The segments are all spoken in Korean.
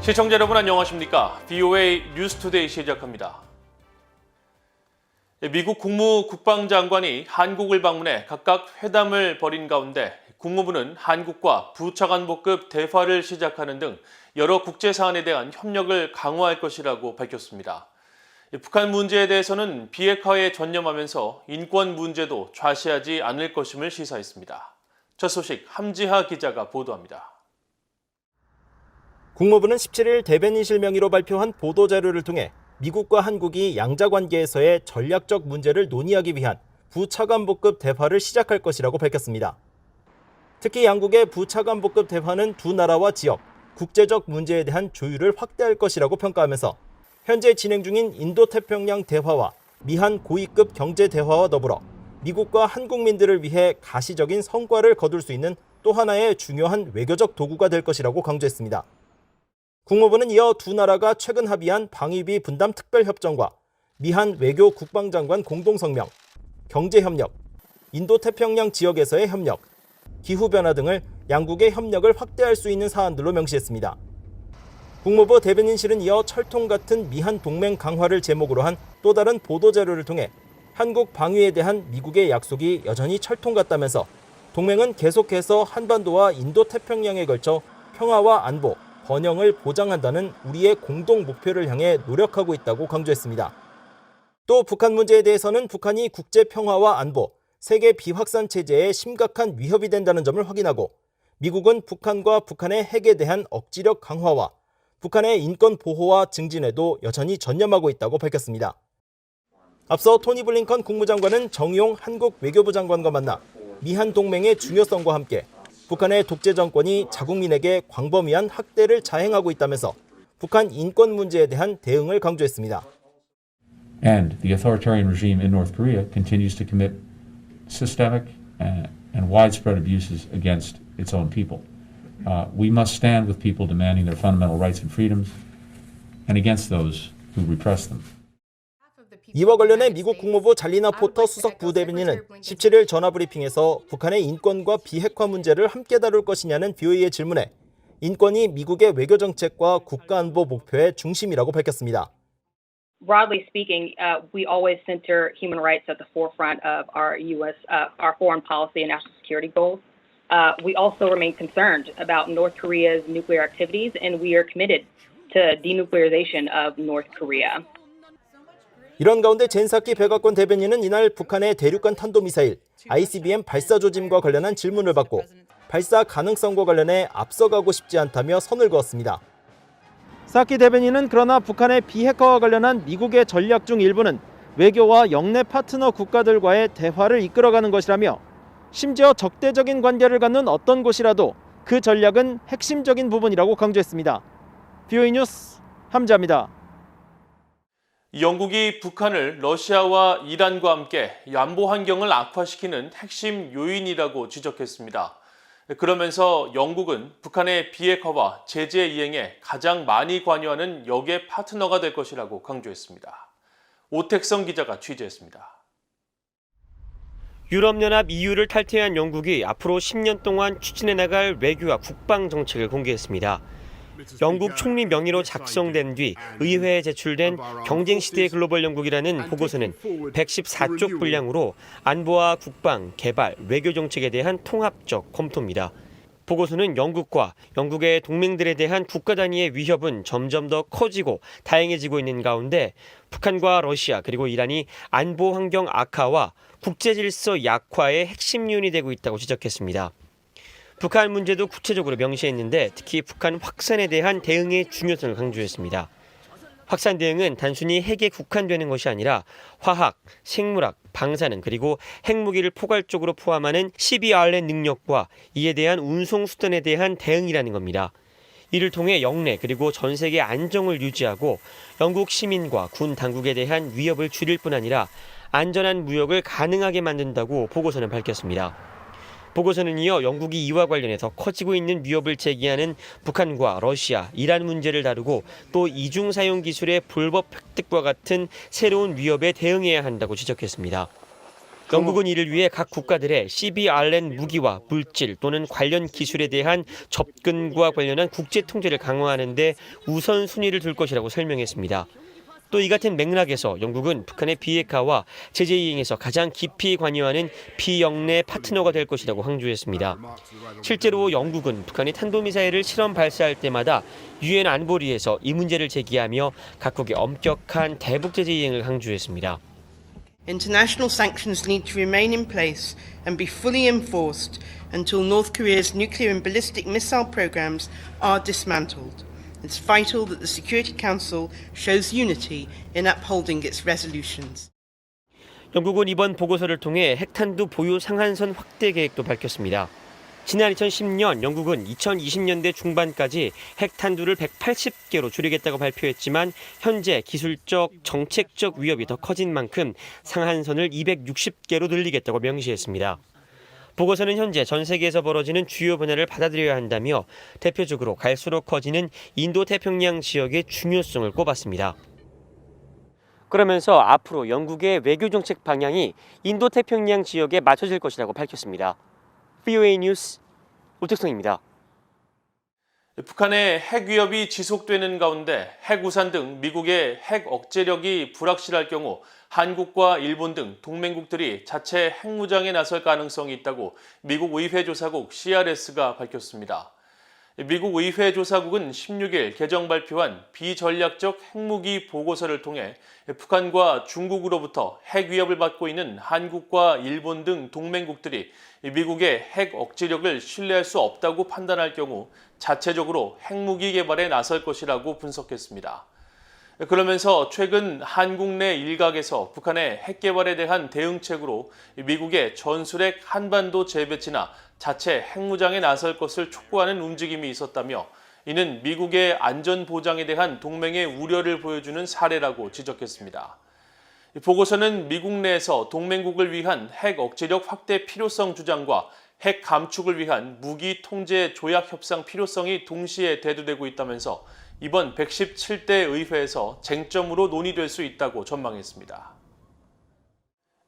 시청자 여러분 안녕하십니까? VOA 뉴스투데이 시작합니다. 미국 국무국방장관이 한국을 방문해 각각 회담을 벌인 가운데 국무부는 한국과 부차관보급 대화를 시작하는 등 여러 국제 사안에 대한 협력을 강화할 것이라고 밝혔습니다. 북한 문제에 대해서는 비핵화에 전념하면서 인권 문제도 좌시하지 않을 것임을 시사했습니다. 첫 소식 함지하 기자가 보도합니다. 국무부는 17일 대변인실 명의로 발표한 보도자료를 통해 미국과 한국이 양자관계에서의 전략적 문제를 논의하기 위한 부차관보급 대화를 시작할 것이라고 밝혔습니다. 특히 양국의 부차관보급 대화는 두 나라와 지역, 국제적 문제에 대한 조율을 확대할 것이라고 평가하면서 현재 진행 중인 인도태평양 대화와 미한 고위급 경제 대화와 더불어 미국과 한국민들을 위해 가시적인 성과를 거둘 수 있는 또 하나의 중요한 외교적 도구가 될 것이라고 강조했습니다. 국무부는 이어 두 나라가 최근 합의한 방위비 분담 특별협정과 미한 외교 국방장관 공동성명, 경제협력, 인도태평양 지역에서의 협력, 기후변화 등을 양국의 협력을 확대할 수 있는 사안들로 명시했습니다. 국무부 대변인실은 이어 철통 같은 미한 동맹 강화를 제목으로 한 또 다른 보도자료를 통해 한국 방위에 대한 미국의 약속이 여전히 철통 같다면서 동맹은 계속해서 한반도와 인도태평양에 걸쳐 평화와 안보, 번영을 보장한다는 우리의 공동 목표를 향해 노력하고 있다고 강조했습니다. 또 북한 문제에 대해서는 북한이 국제 평화와 안보, 세계 비확산 체제에 심각한 위협이 된다는 점을 확인하고 미국은 북한과 북한의 핵에 대한 억지력 강화와 북한의 인권 보호와 증진에도 여전히 전념하고 있다고 밝혔습니다. 앞서 토니 블링컨 국무장관은 정용 한국 외교부 장관과 만나 미한 동맹의 중요성과 함께 북한의 독재 정권이 자국민에게 광범위한 학대를 자행하고 있다면서 북한 인권 문제에 대한 대응을 강조했습니다. And the authoritarian regime in North Korea continues to commit systemic and widespread abuses against its own people. We must stand with people demanding their fundamental rights and freedoms and against those who repress them. 이와 관련해 미국 국무부 잘리나 포터 수석 부대변인은 17일 전화브리핑에서 북한의 인권과 비핵화 문제를 함께 다룰 것이냐는 VOA의 질문에 인권이 미국의 외교 정책과 국가안보 목표의 중심이라고 밝혔습니다. Broadly speaking, we always center human rights at the forefront of our our foreign policy and national security goals. We also remain concerned about North Korea's nuclear activities, and we are committed to denuclearization of North Korea. 이런 가운데 젠사키 백악관 대변인은 이날 북한의 대륙간 탄도미사일 ICBM 발사 조짐과 관련한 질문을 받고 발사 가능성과 관련해 앞서가고 싶지 않다며 선을 그었습니다. 사키 대변인은 그러나 북한의 비핵화와 관련한 미국의 전략 중 일부는 외교와 영내 파트너 국가들과의 대화를 이끌어가는 것이라며 심지어 적대적인 관계를 갖는 어떤 곳이라도 그 전략은 핵심적인 부분이라고 강조했습니다. VOA 뉴스 함지하입니다. 영국이 북한을 러시아와 이란과 함께 안보 환경을 악화시키는 핵심 요인이라고 지적했습니다. 그러면서 영국은 북한의 비핵화와 제재 이행에 가장 많이 관여하는 역의 파트너가 될 것이라고 강조했습니다. 오택성 기자가 취재했습니다. 유럽연합 EU를 탈퇴한 영국이 앞으로 10년 동안 추진해 나갈 외교와 국방 정책을 공개했습니다. 영국 총리 명의로 작성된 뒤 의회에 제출된 경쟁시대의 글로벌 영국이라는 보고서는 114쪽 분량으로 안보와 국방, 개발, 외교 정책에 대한 통합적 검토입니다. 보고서는 영국과 영국의 동맹들에 대한 국가 단위의 위협은 점점 더 커지고 다양해지고 있는 가운데 북한과 러시아 그리고 이란이 안보 환경 악화와 국제 질서 약화의 핵심 요인이 되고 있다고 지적했습니다. 북한 문제도 구체적으로 명시했는데 특히 북한 확산에 대한 대응의 중요성을 강조했습니다. 확산 대응은 단순히 핵에 국한되는 것이 아니라 화학, 생물학, 방사능 그리고 핵무기를 포괄적으로 포함하는 CBRN 능력과 이에 대한 운송 수단에 대한 대응이라는 겁니다. 이를 통해 영내 그리고 전 세계 안정을 유지하고 영국 시민과 군 당국에 대한 위협을 줄일 뿐 아니라 안전한 무역을 가능하게 만든다고 보고서는 밝혔습니다. 보고서는 이어 영국이 이와 관련해서 커지고 있는 위협을 제기하는 북한과 러시아, 이란 문제를 다루고 또 이중사용 기술의 불법 획득과 같은 새로운 위협에 대응해야 한다고 지적했습니다. 영국은 이를 위해 각 국가들의 CBRN 무기와 물질 또는 관련 기술에 대한 접근과 관련한 국제 통제를 강화하는 데 우선순위를 둘 것이라고 설명했습니다. 또 이 같은 맥락에서 영국은 북한의 비핵화와 제재 이행에서 가장 깊이 관여하는 비영내 파트너가 될 것이라고 강조했습니다. 실제로 영국은 북한이 탄도미사일을 실험 발사할 때마다 유엔 안보리에서 이 문제를 제기하며 각국의 엄격한 대북 제재 이행을 강조했습니다. International sanctions need to remain in place and be fully enforced until North Korea's nuclear and ballistic missile programs are dismantled. It's vital that the Security Council shows unity in upholding its resolutions. 영국은 이번 보고서를 통해 핵탄두 보유 상한선 확대 계획도 밝혔습니다. 지난 2010년 영국은 2020년대 중반까지 핵탄두를 180개로 줄이겠다고 발표했지만 현재 기술적, 정책적 위협이 더 커진 만큼 상한선을 260개로 늘리겠다고 명시했습니다. 보고서는 현재 전 세계에서 벌어지는 주요 변화를 받아들여야 한다며 대표적으로 갈수록 커지는 인도태평양 지역의 중요성을 꼽았습니다. 그러면서 앞으로 영국의 외교정책 방향이 인도태평양 지역에 맞춰질 것이라고 밝혔습니다. VOA 뉴스 오택성입니다. 북한의 핵 위협이 지속되는 가운데 핵우산 등 미국의 핵 억제력이 불확실할 경우 한국과 일본 등 동맹국들이 자체 핵무장에 나설 가능성이 있다고 미국 의회조사국 CRS가 밝혔습니다. 미국 의회조사국은 16일 개정 발표한 비전략적 핵무기 보고서를 통해 북한과 중국으로부터 핵 위협을 받고 있는 한국과 일본 등 동맹국들이 미국의 핵 억제력을 신뢰할 수 없다고 판단할 경우 자체적으로 핵무기 개발에 나설 것이라고 분석했습니다. 그러면서 최근 한국 내 일각에서 북한의 핵 개발에 대한 대응책으로 미국의 전술핵 한반도 재배치나 자체 핵무장에 나설 것을 촉구하는 움직임이 있었다며 이는 미국의 안전 보장에 대한 동맹의 우려를 보여주는 사례라고 지적했습니다. 보고서는 미국 내에서 동맹국을 위한 핵 억제력 확대 필요성 주장과 핵 감축을 위한 무기 통제 조약 협상 필요성이 동시에 대두되고 있다면서 이번 117대 의회에서 쟁점으로 논의될 수 있다고 전망했습니다.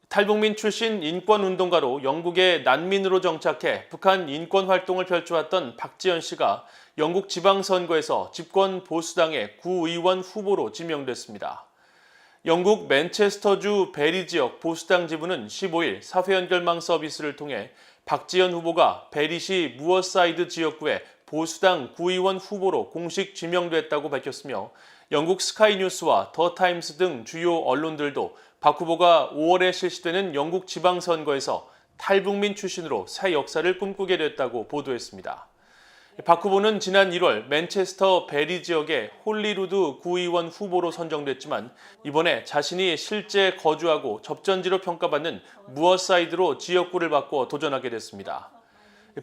탈북민 출신 인권운동가로 영국의 난민으로 정착해 북한 인권활동을 펼쳐왔던 박지연 씨가 영국 지방선거에서 집권 보수당의 구의원 후보로 지명됐습니다. 영국 맨체스터주 베리 지역 보수당 지부는 15일 사회연결망 서비스를 통해 박지연 후보가 베리시 무어사이드 지역구의 보수당 구의원 후보로 공식 지명됐다고 밝혔으며 영국 스카이뉴스와 더 타임스 등 주요 언론들도 박 후보가 5월에 실시되는 영국 지방선거에서 탈북민 출신으로 새 역사를 꿈꾸게 됐다고 보도했습니다. 박 후보는 지난 1월 맨체스터 베리 지역의 홀리루드 구의원 후보로 선정됐지만 이번에 자신이 실제 거주하고 접전지로 평가받는 무어사이드로 지역구를 바꿔 도전하게 됐습니다.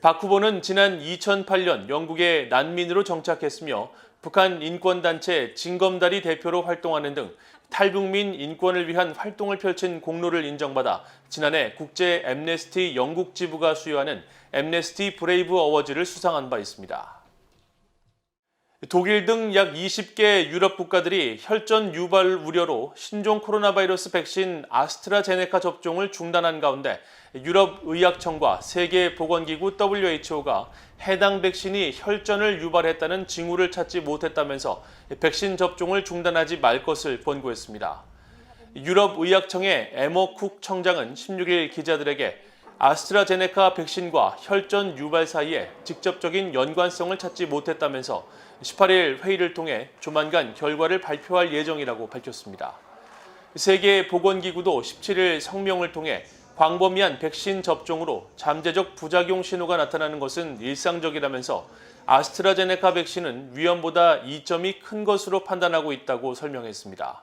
박 후보는 지난 2008년 영국에 난민으로 정착했으며 북한 인권단체 징검다리 대표로 활동하는 등 탈북민 인권을 위한 활동을 펼친 공로를 인정받아 지난해 국제 앰네스티 영국 지부가 수여하는 앰네스티 브레이브 어워즈를 수상한 바 있습니다. 독일 등 약 20개 유럽 국가들이 혈전 유발 우려로 신종 코로나 바이러스 백신 아스트라제네카 접종을 중단한 가운데 유럽의학청과 세계보건기구 WHO가 해당 백신이 혈전을 유발했다는 징후를 찾지 못했다면서 백신 접종을 중단하지 말 것을 권고했습니다. 유럽의학청의 에머쿡 청장은 16일 기자들에게 아스트라제네카 백신과 혈전 유발 사이에 직접적인 연관성을 찾지 못했다면서 18일 회의를 통해 조만간 결과를 발표할 예정이라고 밝혔습니다. 세계보건기구도 17일 성명을 통해 광범위한 백신 접종으로 잠재적 부작용 신호가 나타나는 것은 일상적이라면서 아스트라제네카 백신은 위험보다 이점이 큰 것으로 판단하고 있다고 설명했습니다.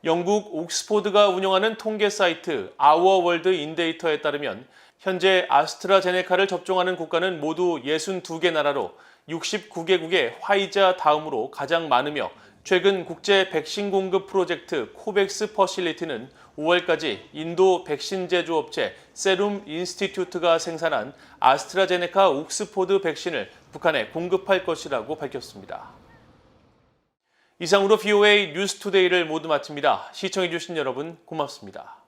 영국 옥스포드가 운영하는 통계 사이트 아워월드 인데이터에 따르면 현재 아스트라제네카를 접종하는 국가는 모두 62개 나라로 69개국의 화이자 다음으로 가장 많으며 최근 국제 백신 공급 프로젝트 코백스 퍼실리티는 5월까지 인도 백신 제조업체 세룸 인스티튜트가 생산한 아스트라제네카 옥스포드 백신을 북한에 공급할 것이라고 밝혔습니다. 이상으로 VOA 뉴스투데이를 모두 마칩니다. 시청해주신 여러분 고맙습니다.